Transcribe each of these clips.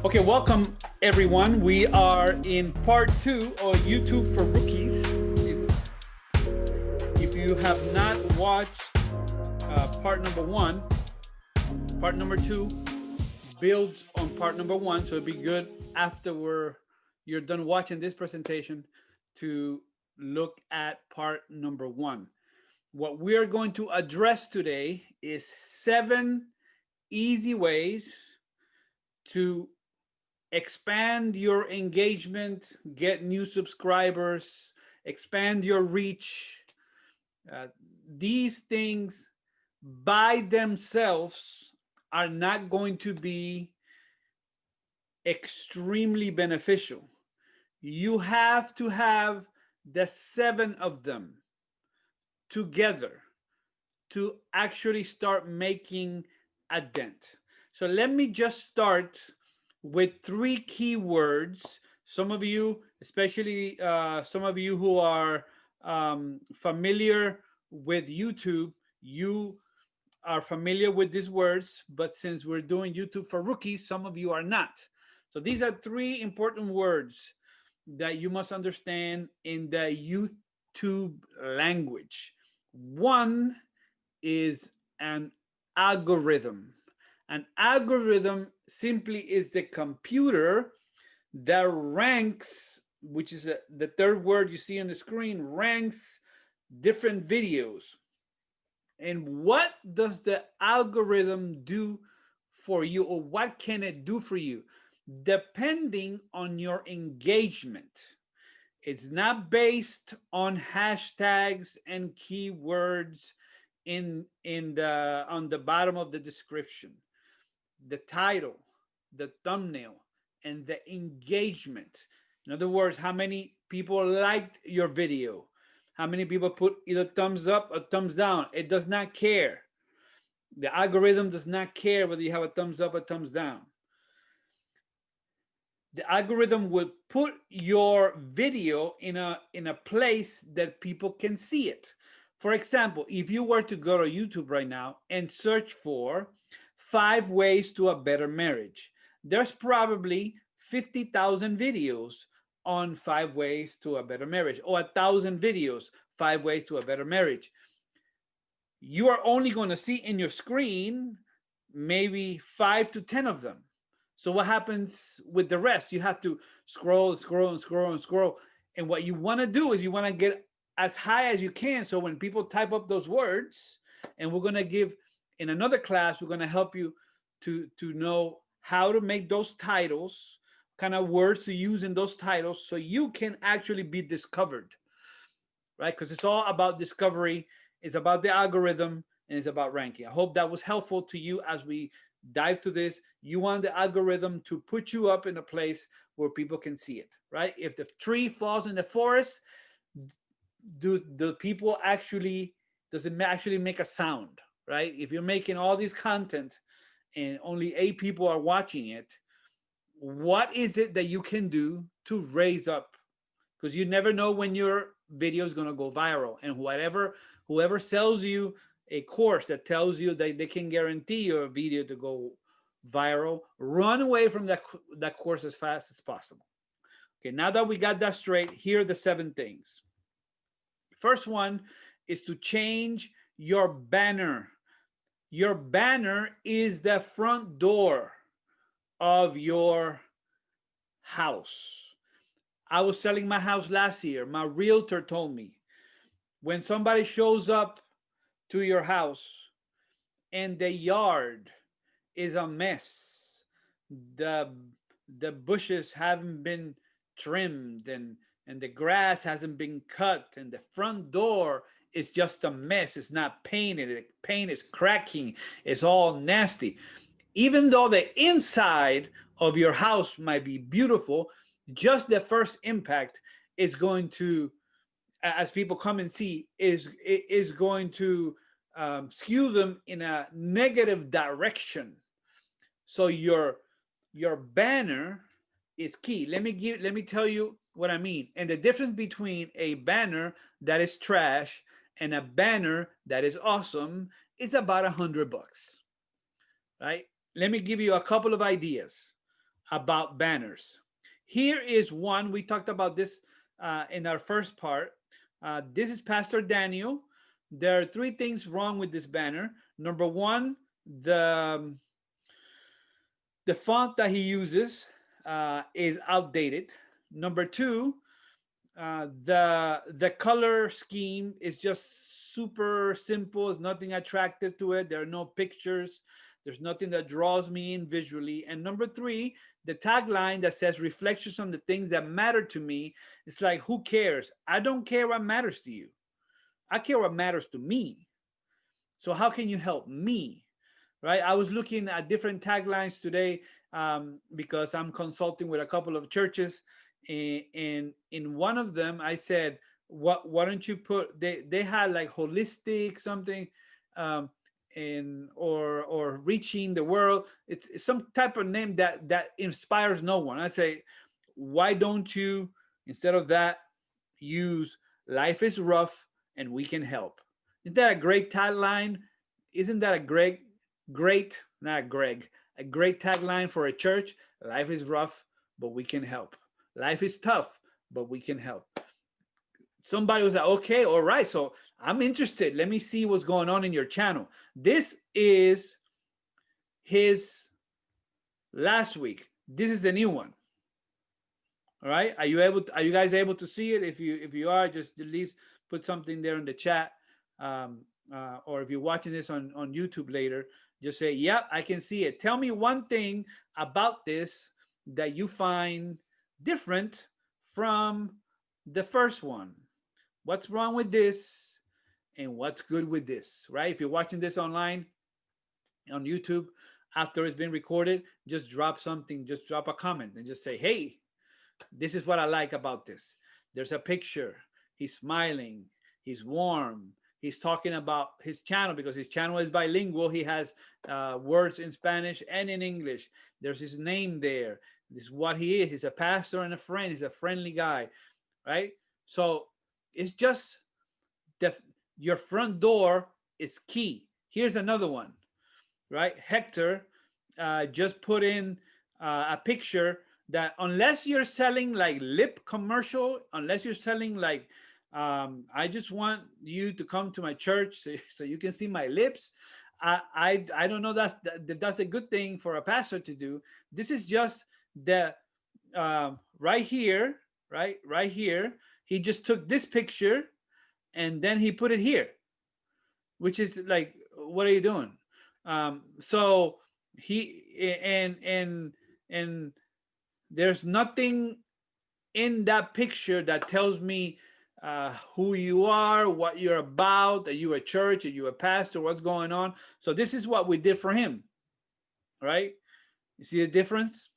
Okay, welcome everyone. We are in part 2 of YouTube for Rookies. If you have not watched part number 1, part number 2 builds on part number 1. So it'd be good after you're done watching this presentation to look at part number 1. What we are going to address today is 7 easy ways to expand your engagement, get new subscribers, expand your reach. These things by themselves are not going to be extremely beneficial. You have to have the 7 of them together to actually start making a dent. So let me just start with 3 keywords. Some of you, especially some of you who are familiar with YouTube, you are familiar with these words, but since we're doing YouTube for Rookies, some of you are not. So these are 3 important words that you must understand in the YouTube language. One is an algorithm. An algorithm simply is the computer that ranks, which is the third word you see on the screen, ranks different videos. And what does the algorithm do for you, or what can it do for you? Depending on your engagement. It's not based on hashtags and keywords on the bottom of the description. The title, the thumbnail, and the engagement. In other words, how many people liked your video, how many people put either thumbs up or thumbs down. It does not care. The algorithm does not care whether you have a thumbs up or thumbs down. The algorithm will put your video in a place that people can see it. For example, if you were to go to YouTube right now and search for 5 ways to a better marriage, there's probably 50,000 videos on 5 ways to a better marriage, or 1,000 videos, 5 ways to a better marriage. You are only going to see in your screen maybe 5 to 10 of them. So what happens with the rest? You have to scroll, scroll, and scroll, and scroll. And what you want to do is you want to get as high as you can. So when people type up those words, and we're going to give, in another class, we're going to help you to know how to make those titles, kind of words to use in those titles, so you can actually be discovered, right? Because it's all about discovery. It's about the algorithm, and it's about ranking. I hope that was helpful to you as we dive to this. You want the algorithm to put you up in a place where people can see it, right? If the tree falls in the forest, does it actually make a sound, right? If you're making all this content and only 8 people are watching it, what is it that you can do to raise up? Because you never know when your video is going to go viral. And whoever sells you a course that tells you that they can guarantee your video to go viral, run away from that course as fast as possible. Okay, now that we got that straight, here are the 7 things. First one is to change your banner. Your banner is the front door of your house. I was selling my house last year. My realtor told me, when somebody shows up to your house and the yard is a mess, the bushes haven't been trimmed, and the grass hasn't been cut, and the front door is just a mess, it's not painted, the paint is cracking, it's all nasty. Even though the inside of your house might be beautiful, just the first impact is going to, as people come and see, is going to skew them in a negative direction. So your banner is key. Let me tell you what I mean. And the difference between a banner that is trash and a banner that is awesome is about $100, right? Let me give you a couple of ideas. about banners. Here is one. We talked about this in our first part. This is Pastor Daniel. There are three things wrong with this banner. Number one, the font that he uses is outdated. Number two, the color scheme is just super simple. There's nothing attractive to it. There are no pictures. There's nothing that draws me in visually. And number three, the tagline that says reflections on the things that matter to me. It's like, who cares? I don't care what matters to you. I care what matters to me. So how can you help me? Right? I was looking at different taglines today because I'm consulting with a couple of churches. And in one of them, I said, why don't you put, they had like holistic something, or reaching the world. It's some type of name that inspires no one. I say, why don't you, instead of that, use life is rough and we can help? Isn't that a great tagline? Isn't that a great tagline for a church? Life is rough, but we can help. Life is tough, but we can help. Somebody was like, okay, all right, so I'm interested. Let me see what's going on in your channel. This is his last week. This is the new one. All right, are you guys able to see it? If you are, just at least put something there in the chat. Or if you're watching this on YouTube later, just say, yep, I can see it. Tell me one thing about this that you find different from the first one. What's wrong with this and what's good with this, right? If you're watching this online on YouTube after it's been recorded, just drop something, just drop a comment and just say, hey, this is what I like about this. There's a picture. He's smiling. He's warm. He's talking about his channel because his channel is bilingual. He has words in Spanish and in English. There's his name there. This is what he is. He's a pastor and a friend. He's a friendly guy, right? So it's just your front door is key. Here's another one, right? Hector just put in a picture that unless you're selling like lip commercial, unless you're selling like, I just want you to come to my church so you can see my lips. I don't know that's a good thing for a pastor to do. This is just the right here, right here. He just took this picture and then he put it here, which is like, what are you doing? So he and there's nothing in that picture that tells me who you are, what you're about. Are you a church? Are you a pastor? What's going on? So this is what we did for him, right? You see the difference?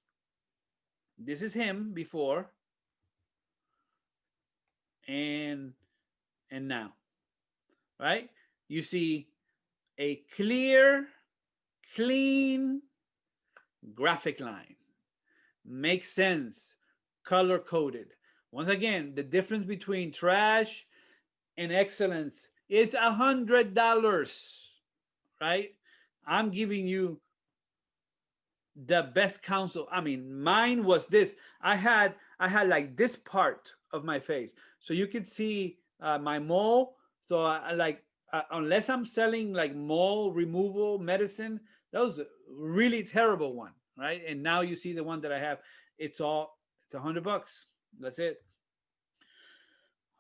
This is him before and now, right? You see a clear, clean graphic line. Makes sense, color coded. Once again, the difference between trash and excellence is $100, right? I'm giving you the best counsel. I mean, mine was this. I had like this part of my face, so you could see my mole. So unless I'm selling like mole removal medicine, that was a really terrible one, right? And now you see the one that I have. It's $100. That's it.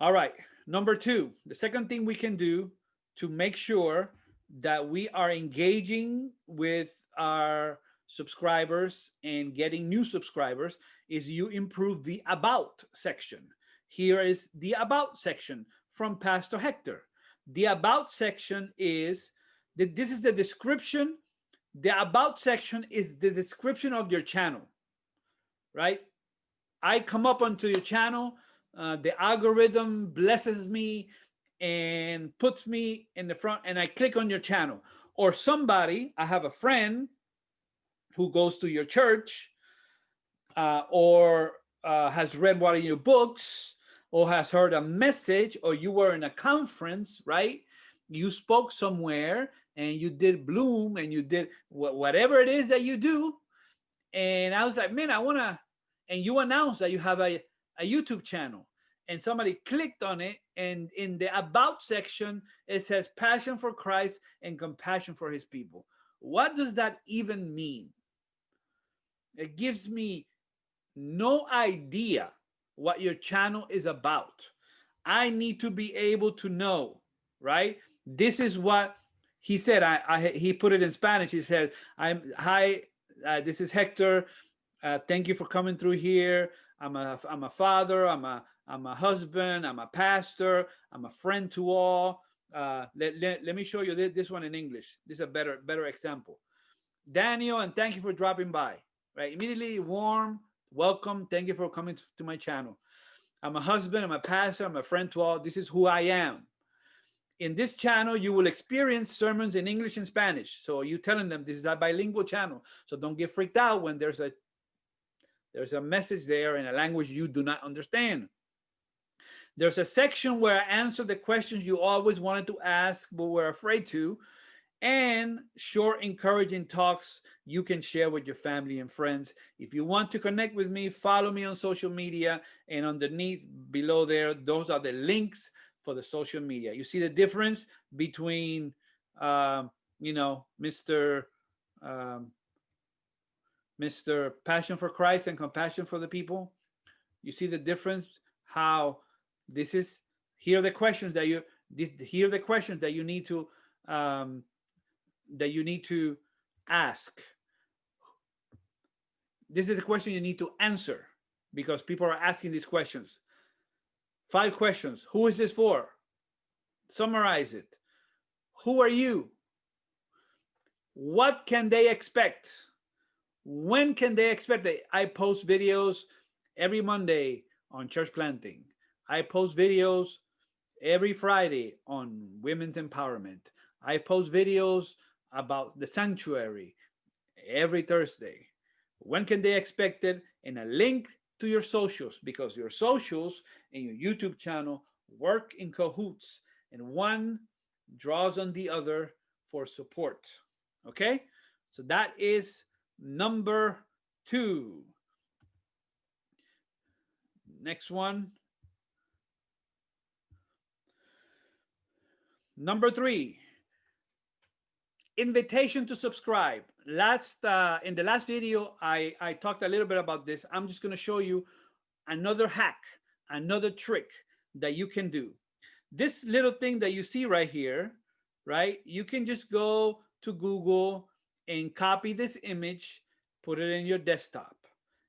All right. Number two, the second thing we can do to make sure that we are engaging with our subscribers and getting new subscribers is you improve the about section. Here is the about section from Pastor Hector. The about section is this is the description. The about section is the description of your channel, right? I come up onto your channel, the algorithm blesses me and puts me in the front, and I click on your channel. Or somebody, I have a friend who goes to your church or has read one of your books or has heard a message, or you were in a conference, right? You spoke somewhere and you did Bloom and you did whatever it is that you do. And I was like, man, I want to, and you announced that you have a YouTube channel. And somebody clicked on it, and in the about section, it says passion for Christ and compassion for his people. What does that even mean? It gives me no idea what your channel is about. I need to be able to know, right? This is what he said. He put it in Spanish. He said, hi, this is Hector. Thank you for coming through here. I'm a father. I'm a husband. I'm a pastor. I'm a friend to all. Let me show you this one in English. This is a better example. Daniel, and thank you for dropping by. Right, immediately warm welcome. Thank you for coming to my channel. I'm a husband. I'm a pastor. I'm a friend to all. This is who I am. In this channel, you will experience sermons in English and Spanish. So you telling them this is a bilingual channel. So don't get freaked out when there's a message there in a language you do not understand. There's a section where I answer the questions you always wanted to ask but were afraid to, and short encouraging talks you can share with your family and friends. If you want to connect with me, follow me on social media, and underneath below there, those are the links for the social media. You see the difference between Mr. Passion for Christ and compassion for the people. You see the difference, how this is, here are the questions that you need to ask. This is a question you need to answer because people are asking these questions. 5 questions. Who is this for? Summarize it. Who are you? What can they expect? When can they expect it? I post videos every Monday on church planting. I post videos every Friday on women's empowerment. I post videos about the sanctuary every Thursday. When can they expect it? And a link to your socials, because your socials and your YouTube channel work in cahoots, and one draws on the other for support. Okay? So that is number 2. Next one. Number 3. Invitation to subscribe. In the last video, I talked a little bit about this. I'm just going to show you another hack, another trick that you can do. This little thing that you see right here, right? You can just go to Google and copy this image, put it in your desktop.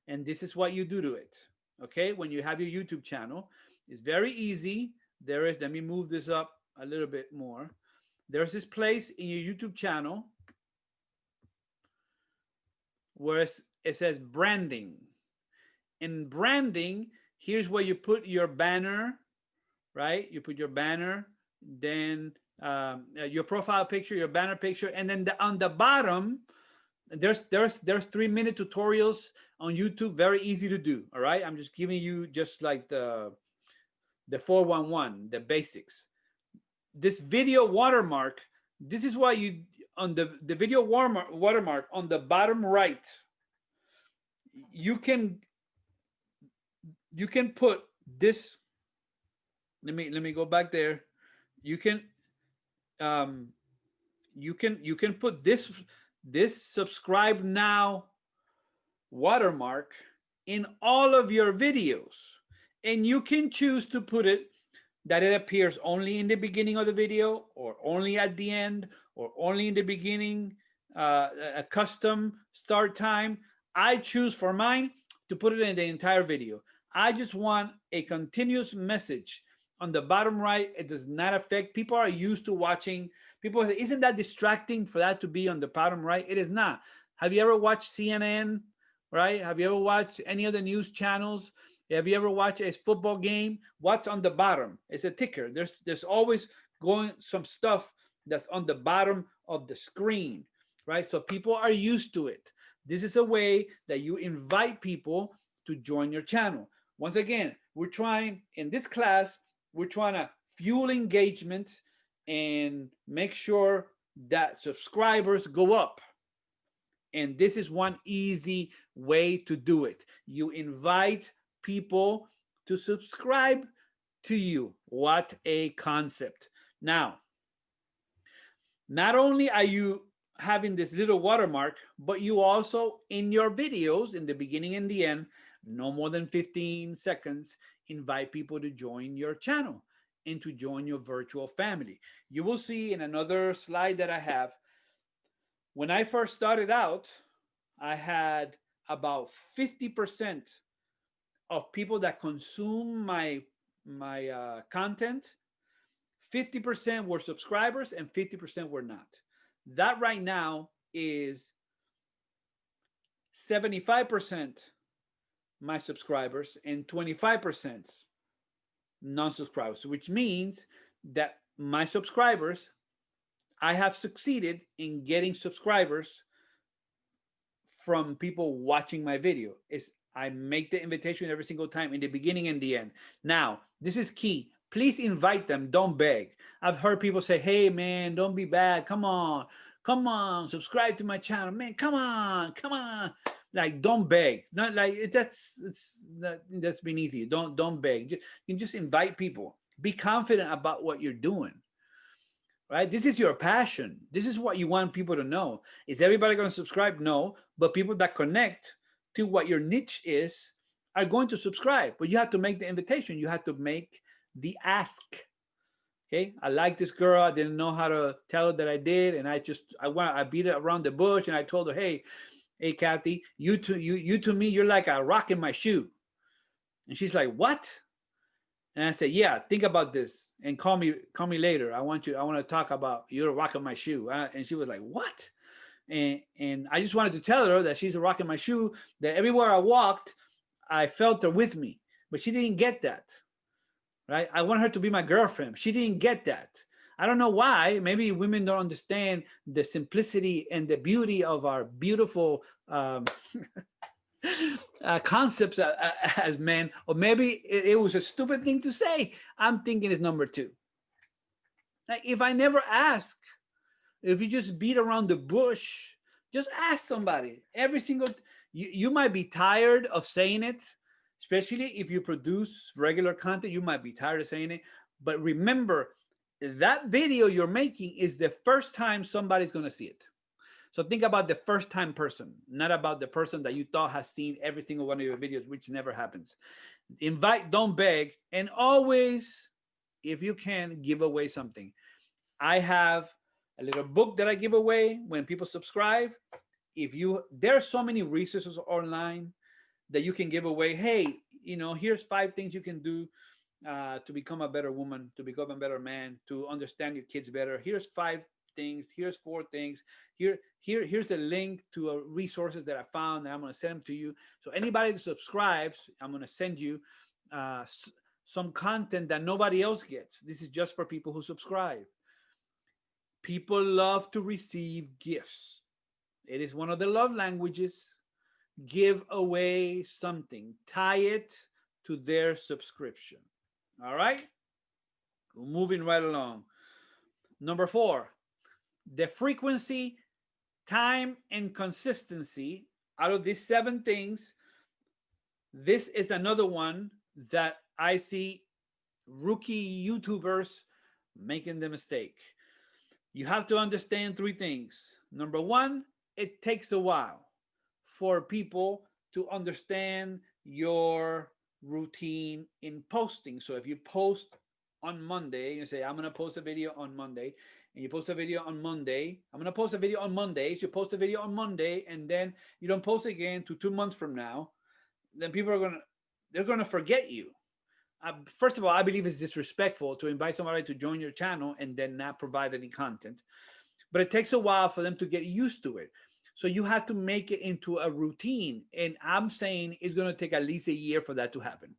And this is what you do to it. Okay, when you have your YouTube channel, it's very easy. Let me move this up a little bit more. There's this place in your YouTube channel where it says branding. In branding, here's where you put your banner, right? You put your banner, then your profile picture, your banner picture, and then on the bottom, there's 3-minute tutorials on YouTube, very easy to do. All right, I'm just giving you just like the 411, the basics. This video watermark, this is why you, on the video watermark on the bottom right, you can put this. Let me go back there. You can put this subscribe now watermark in all of your videos, and you can choose to put it that it appears only in the beginning of the video, or only at the end, or only in the beginning, a custom start time. I choose for mine to put it in the entire video. I just want a continuous message on the bottom right. It does not affect. People are used to watching. People say, isn't that distracting for that to be on the bottom right? It is not. Have you ever watched CNN, right? Have you ever watched any of the news channels? Have you ever watched a football game? What's on the bottom? It's a ticker. There's always going some stuff that's on the bottom of the screen, right? So people are used to it. This is a way that you invite people to join your channel. Once again, in this class, we're trying to fuel engagement and make sure that subscribers go up. And this is one easy way to do it. You invite people to subscribe to you. What a concept. Now, not only are you having this little watermark, but you also, in your videos, in the beginning and the end, no more than 15 seconds, invite people to join your channel and to join your virtual family. You will see in another slide that I have, when I first started out, I had about 50% of people that consume my content. 50% were subscribers and 50% were not. That right now is 75% my subscribers and 25% non-subscribers, which means that my subscribers, I have succeeded in getting subscribers from people watching my video. Is I make the invitation every single time in the beginning and the end. Now, this is key. Please invite them. Don't beg. I've heard people say, hey, man, don't be bad. Come on. Come on. Subscribe to my channel. Man, come on. Come on. Like, don't beg. Not like that's beneath you. Don't beg. You just invite people. Be confident about what you're doing. Right? This is your passion. This is what you want people to know. Is everybody going to subscribe? No. But people that connect to what your niche is are going to subscribe. But you have to make the invitation. You have to make the ask. Okay? I like this girl. I didn't know how to tell her that I did. And I beat it around the bush and I told her, hey, Kathy, you to me, you're like a rock in my shoe. And she's like, what? And I said, yeah, think about this and call me later. I want to talk about you're a rock in my shoe. And she was like, what? And I just wanted to tell her that she's a rock in my shoe, that everywhere I walked, I felt her with me, but she didn't get that, right? I want her to be my girlfriend. She didn't get that. I don't know why. Maybe women don't understand the simplicity and the beauty of our beautiful concepts as men, or maybe it was a stupid thing to say. I'm thinking it's number two. Like, if I never ask, if you just beat around the bush, just ask somebody. Every single, you might be tired of saying it, especially if you produce regular content, you might be tired of saying it. But remember, that video you're making is the first time somebody's going to see it. So think about the first time person, not about the person that you thought has seen every single one of your videos, which never happens. Invite, don't beg, and always, if you can, give away something. I have a little book that I give away when people subscribe. There are so many resources online that you can give away. Hey, here's 5 things you can do to become a better woman, to become a better man, to understand your kids better. Here's 5 things. Here's 4 things. Here's a link to resources that I found, and I'm going to send them to you. So anybody that subscribes, I'm going to send you some content that nobody else gets. This is just for people who subscribe. People love to receive gifts. It is one of the love languages. Give away something. Tie it to their subscription. All right? We're moving right along. Number 4, the frequency, time, and consistency. Out of these 7 things, this is another one that I see rookie YouTubers making the mistake. You have to understand 3 things. Number 1, it takes a while for people to understand your routine in posting. So if you post on Monday, you say, I'm going to post a video on Monday, and you post a video on Monday, I'm going to post a video on Monday. So you post a video on Monday, and then you don't post again to 2 months from now, then people are they're going to forget you. First of all, I believe it's disrespectful to invite somebody to join your channel and then not provide any content. But it takes a while for them to get used to it. So you have to make it into a routine. And I'm saying it's going to take at least a year for that to happen.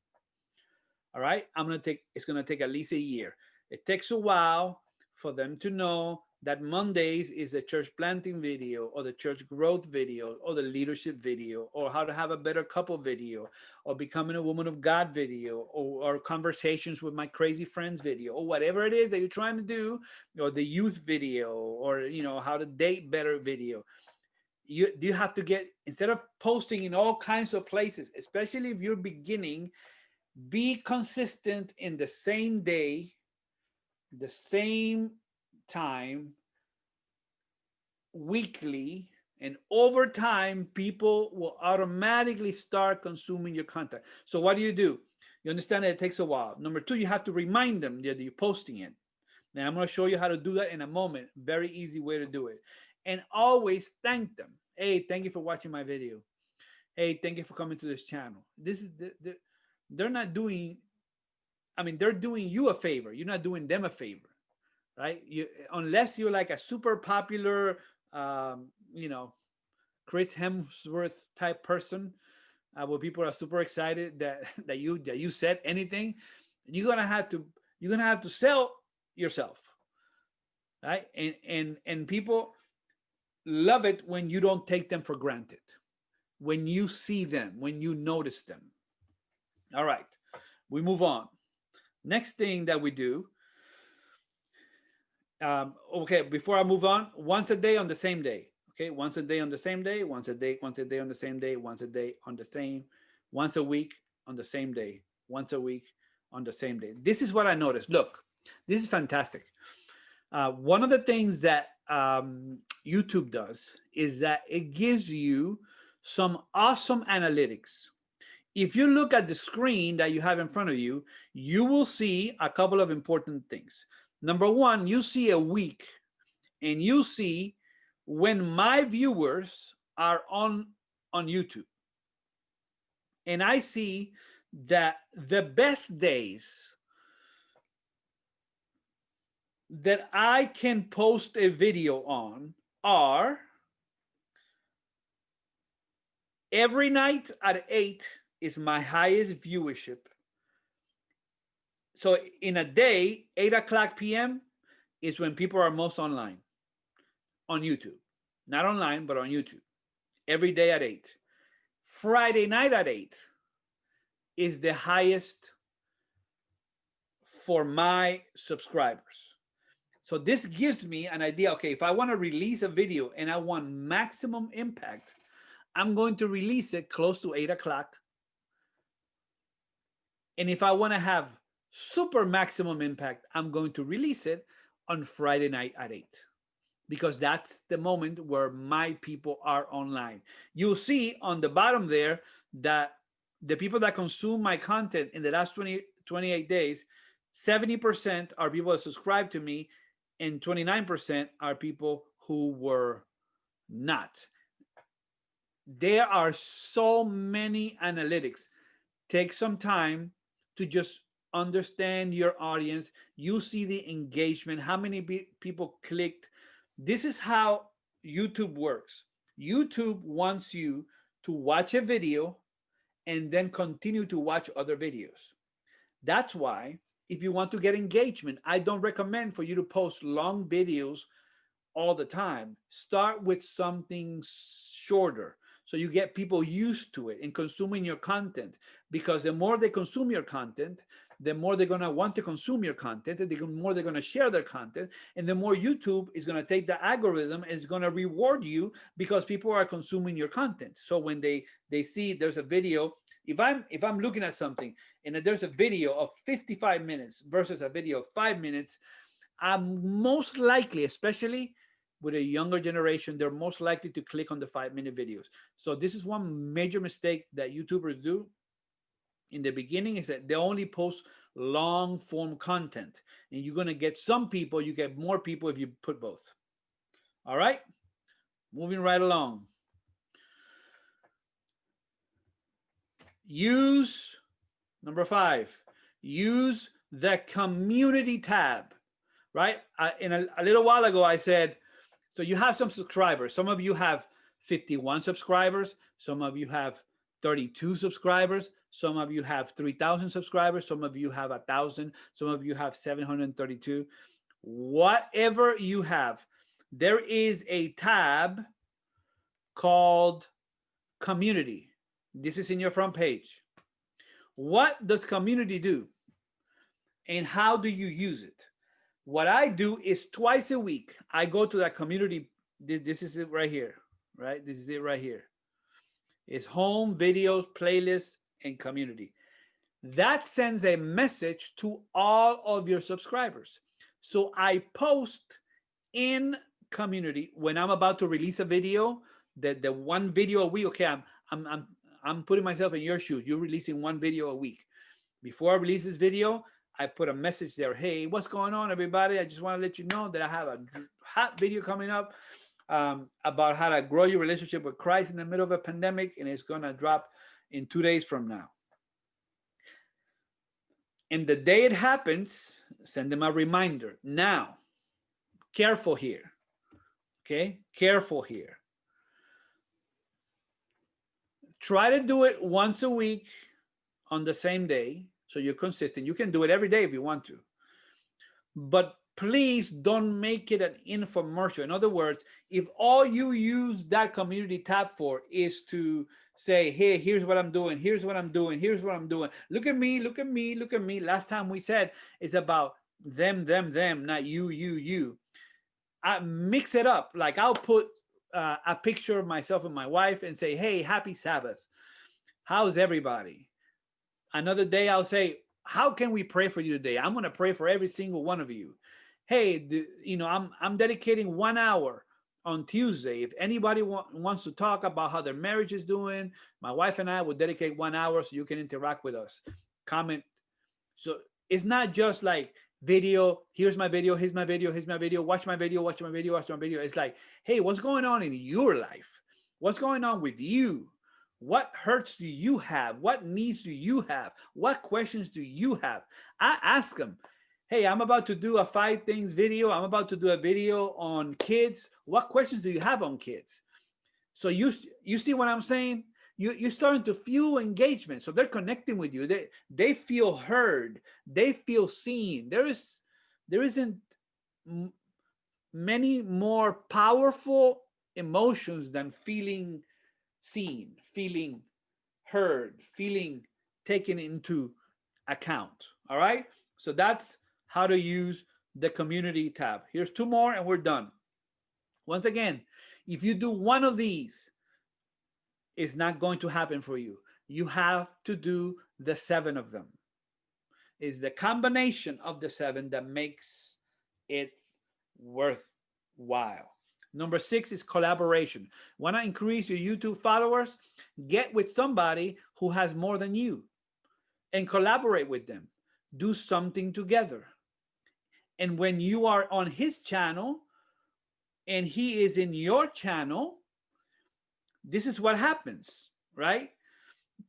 All right? It's going to take at least a year. It takes a while for them to know that Mondays is the church planting video, or the church growth video, or the leadership video, or how to have a better couple video, or becoming a woman of God video, or conversations with my crazy friends video, or whatever it is that you're trying to do, or the youth video, or how to date better video. you have to get, instead of posting in all kinds of places, especially if you're beginning, be consistent in the same day, the same time, weekly, and over time, people will automatically start consuming your content. So what do? You understand that it takes a while. Number two, you have to remind them that you're posting it. Now I'm going to show you how to do that in a moment. Very easy way to do it. And always thank them. Hey, thank you for watching my video. Hey, thank you for coming to this channel. This is they're not doing, I mean, they're doing you a favor. You're not doing them a favor, right? Unless you're like a super popular, you know, Chris Hemsworth type person, where people are super excited that you said anything, you're gonna have to sell yourself, right? And people love it when you don't take them for granted, when you see them, when you notice them. All right, we move on. Next thing that we do, okay, before I move on, once a day on the same day. Okay, once a day on the same day, once a day on the same day, once a day on the same, once a week on the same day, once a week on the same day. This is what I noticed. Look, this is fantastic. One of the things that YouTube does is that it gives you some awesome analytics. If you look at the screen that you have in front of you, you will see a couple of important things. Number one, you see a week, and you see when my viewers are on YouTube. And I see that the best days that I can post a video on are every night at 8 is my highest viewership. So in a day, 8 o'clock p.m. is when people are most online on YouTube. Not online, but on YouTube. Every day at 8. Friday night at 8 is the highest for my subscribers. So this gives me an idea. Okay, if I want to release a video and I want maximum impact, I'm going to release it close to 8 o'clock. And if I want to have super maximum impact, I'm going to release it on Friday night at 8. Because that's the moment where my people are online. You'll see on the bottom there that the people that consume my content in the last 28 days, 70% are people that subscribe to me, and 29% are people who were not. There are so many analytics. Take some time to just understand your audience. You see the engagement, how many people clicked. This is how YouTube works. YouTube wants you to watch a video and then continue to watch other videos. That's why if you want to get engagement, I don't recommend for you to post long videos all the time. Start with something shorter so you get people used to it and consuming your content, because the more they consume your content, the more they're going to want to consume your content, and the more they're going to share their content, and the more YouTube is going to take the algorithm and is going to reward you because people are consuming your content. So when they see there's a video, if I'm looking at something and there's a video of 55 minutes versus a video of 5 minutes, I'm most likely, especially with a younger generation, they're most likely to click on the 5-minute videos. So this is one major mistake that YouTubers do in the beginning, is that they only post long form content, and you're going to get some people, you get more people if you put both. All right, moving right along. Use, number 5, use the community tab, right? In a little while ago, I said, so you have some subscribers. Some of you have 51 subscribers. Some of you have 32 subscribers. Some of you have 3,000 subscribers. Some of you have 1,000. Some of you have 732. Whatever you have, there is a tab called Community. This is in your front page. What does Community do? And how do you use it? What I do is twice a week, I go to that community. This is it right here, right? This is it right here. It's home, videos, playlists, and community. That sends a message to all of your subscribers. So I post in community when I'm about to release a video, the one video a week. Okay, I'm putting myself in your shoes. You're releasing one video a week. Before I release this video, I put a message there. Hey, what's going on, everybody? I just want to let you know that I have a hot video coming up about how to grow your relationship with Christ in the middle of a pandemic, and it's going to drop in 2 days from now. And the day it happens, send them a reminder. Now, careful here. Okay, careful here. Try to do it once a week on the same day so you're consistent. You can do it every day if you want to. But please don't make it an infomercial. In other words, if all you use that community tab for is to say, hey, here's what I'm doing, here's what I'm doing, here's what I'm doing. Look at me, look at me, look at me. Last time we said it's about them, not you. I mix it up. Like I'll put a picture of myself and my wife and say, hey, happy Sabbath. How's everybody? Another day I'll say, how can we pray for you today? I'm going to pray for every single one of you. Hey, I'm dedicating 1 hour on Tuesday. If anybody wants to talk about how their marriage is doing, my wife and I will dedicate 1 hour so you can interact with us. Comment. So it's not just like video. Here's my video. Here's my video. Here's my video. Watch my video. Watch my video. Watch my video. It's like, hey, what's going on in your life? What's going on with you? What hurts do you have? What needs do you have? What questions do you have? I ask them, hey, I'm about to do a 5 things video. I'm about to do a video on kids. What questions do you have on kids? So you see what I'm saying? You're starting to fuel engagement. So they're connecting with you. They feel heard. They feel seen. There isn't many more powerful emotions than feeling seen, feeling heard, feeling taken into account. All right. So that's how to use the community tab. Here's 2 more and we're done. Once again, if you do one of these, it's not going to happen for you. You have to do the 7 of them. It's the combination of the 7 that makes it worthwhile. Number 6 is collaboration. Want to increase your YouTube followers? Get with somebody who has more than you and collaborate with them. Do something together. And when you are on his channel and he is in your channel, this is what happens, right?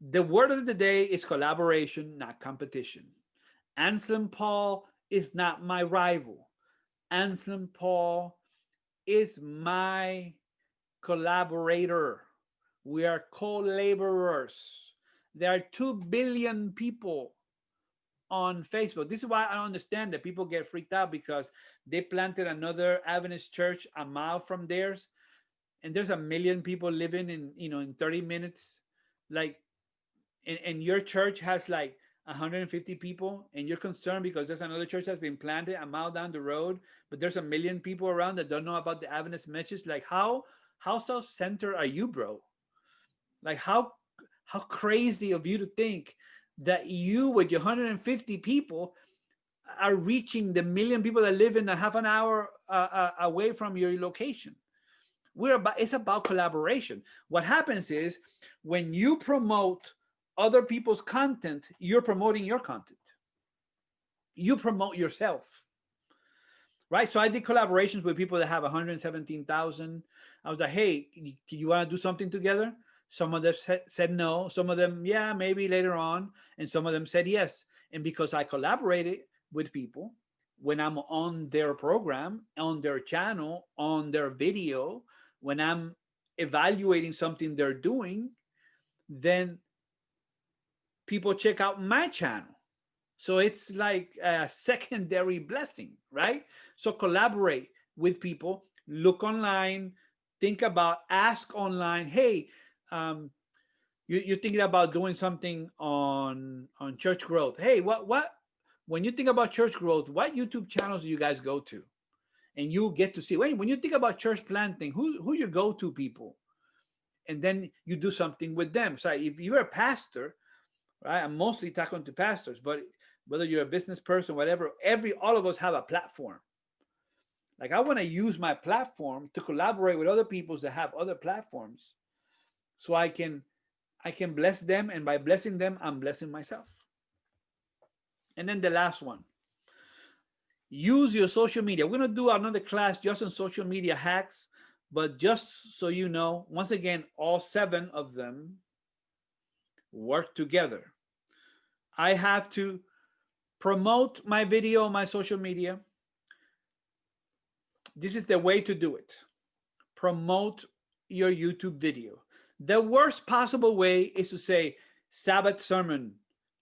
The word of the day is collaboration, not competition. Anselm Paul is not my rival. Anselm Paul is my collaborator. We are co-laborers. There are 2 billion people on Facebook. This is why I don't understand that people get freaked out, because they planted another Adventist church a mile from theirs, and there's 1 million people living in 30 minutes. Like, and your church has like 150 people, and you're concerned because there's another church that's been planted a mile down the road, but there's 1 million people around that don't know about the Adventist message. Like, how self-centered are you, bro? Like, how crazy of you to think that you with your 150 people are reaching the 1 million people that live in a half an hour away from your location. It's about collaboration. What happens is when you promote other people's content, you're promoting your content. You promote yourself, right? So I did collaborations with people that have 117,000. I was like, hey, you want to do something together? Some of them said no. Some of them, yeah, maybe later on. And some of them said yes. And because I collaborated with people, when I'm on their program, on their channel, on their video, when I'm evaluating something they're doing, then people check out my channel. So it's like a secondary blessing, right? So collaborate with people, look online, think about, ask online, hey, you're thinking about doing something on church growth. Hey, what when you think about church growth, what YouTube channels do you guys go to? And you get to see, wait, when you think about church planting, who your go-to people? and then you do something with them. So if you're a pastor, right? I'm mostly talking to pastors, but whether you're a business person, whatever, all of us have a platform. Like I want to use my platform to collaborate with other people that have other platforms, so I can bless them, and by blessing them, I'm blessing myself. And then the last one, use your social media. We're going to do another class just on social media hacks, but just so you know, once again, all 7 of them work together. I have to promote my video on my social media. This is the way to do it. Promote your YouTube video. The worst possible way is to say, Sabbath sermon,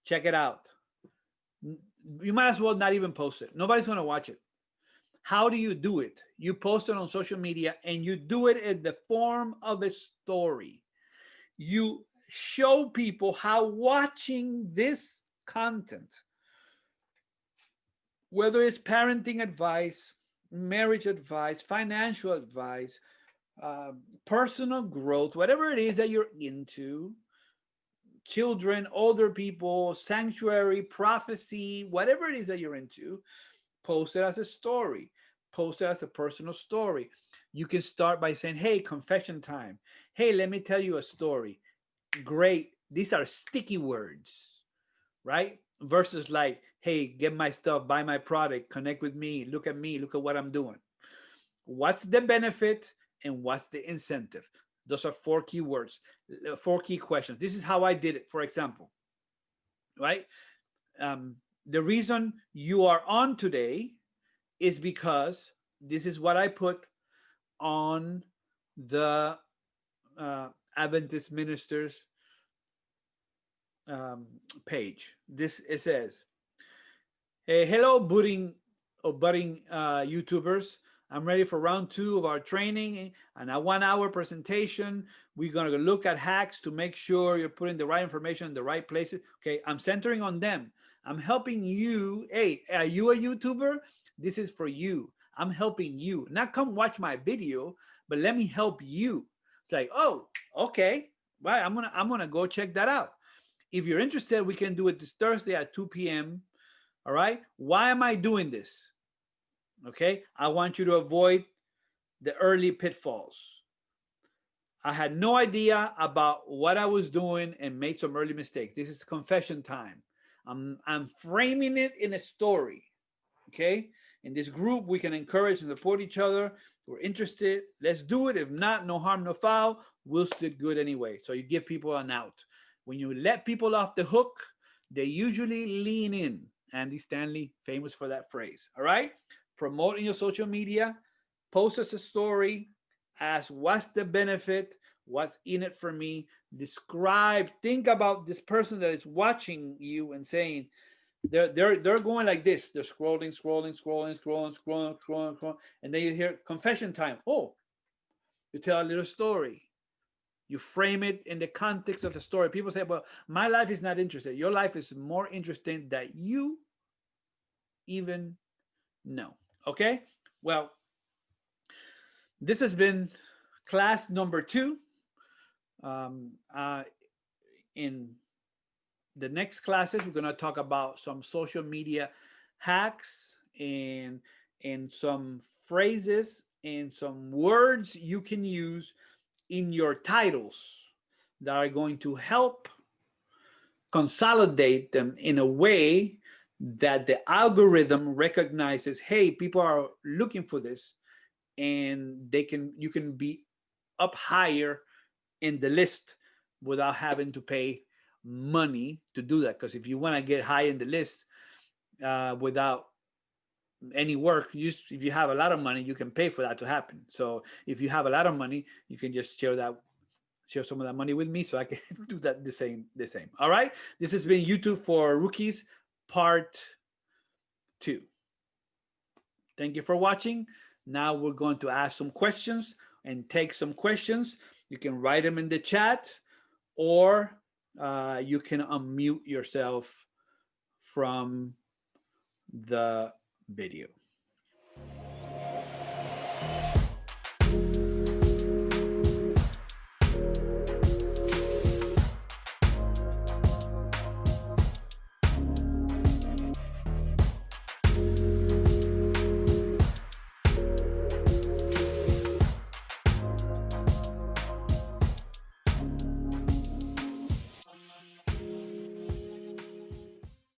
check it out. You might as well not even post it. Nobody's going to watch it. How do you do it? You post it on social media, and you do it in the form of a story. You show people how watching this content, whether it's parenting advice, marriage advice, financial advice, personal growth, whatever it is that you're into, children, older people, sanctuary, prophecy, whatever it is that you're into, post it as a story, post it as a personal story. You can start by saying, hey, confession time. Hey, let me tell you a story. Great. These are sticky words, right? Versus like, hey, get my stuff, buy my product, connect with me, look at what I'm doing. What's the benefit and what's the incentive? Those are 4 key words, 4 key questions. This is how I did it, for example, right? The reason you are on today is because this is what I put on the Adventist Ministers page. It says, hey, hello, budding YouTubers. I'm ready for round 2 of our training and a 1-hour presentation. We're going to look at hacks to make sure you're putting the right information in the right places. Okay, I'm centering on them. I'm helping you. Hey, are you a YouTuber? This is for you. I'm helping you. Not come watch my video, but let me help you. It's like, oh, okay. Right, I'm gonna go check that out. If you're interested, we can do it this Thursday at 2 p.m. All right. Why am I doing this? Okay. I want you to avoid the early pitfalls. I had no idea about what I was doing and made some early mistakes. This is confession time. I'm framing it in a story. Okay. In this group, we can encourage and support each other. If we're interested, let's do it. If not, no harm, no foul. We'll still good anyway. So you give people an out. When you let people off the hook, they usually lean in. Andy Stanley, famous for that phrase. All right. Promote in your social media. Post us a story. Ask what's the benefit, what's in it for me. Describe, think about this person that is watching you and saying, they're going like this. They're scrolling, and then you hear confession time. Oh, you tell a little story. You frame it in the context of the story. People say, well, my life is not interesting. Your life is more interesting than you even know. Okay? Well, this has been class number 2. In the next classes, we're going to talk about some social media hacks and some phrases and some words you can use in your titles that are going to help consolidate them in a way that the algorithm recognizes, hey, people are looking for this, and you can be up higher in the list without having to pay money to do that. Because if you want to get high in the list without any work, if you have a lot of money, you can pay for that to happen. So if you have a lot of money, you can just share some of that money with me, so I can do that the same. All right. This has been YouTube for Rookies Part 2. Thank you for watching. Now we're going to ask some questions and take some questions. You can write them in the chat, or you can unmute yourself from the video.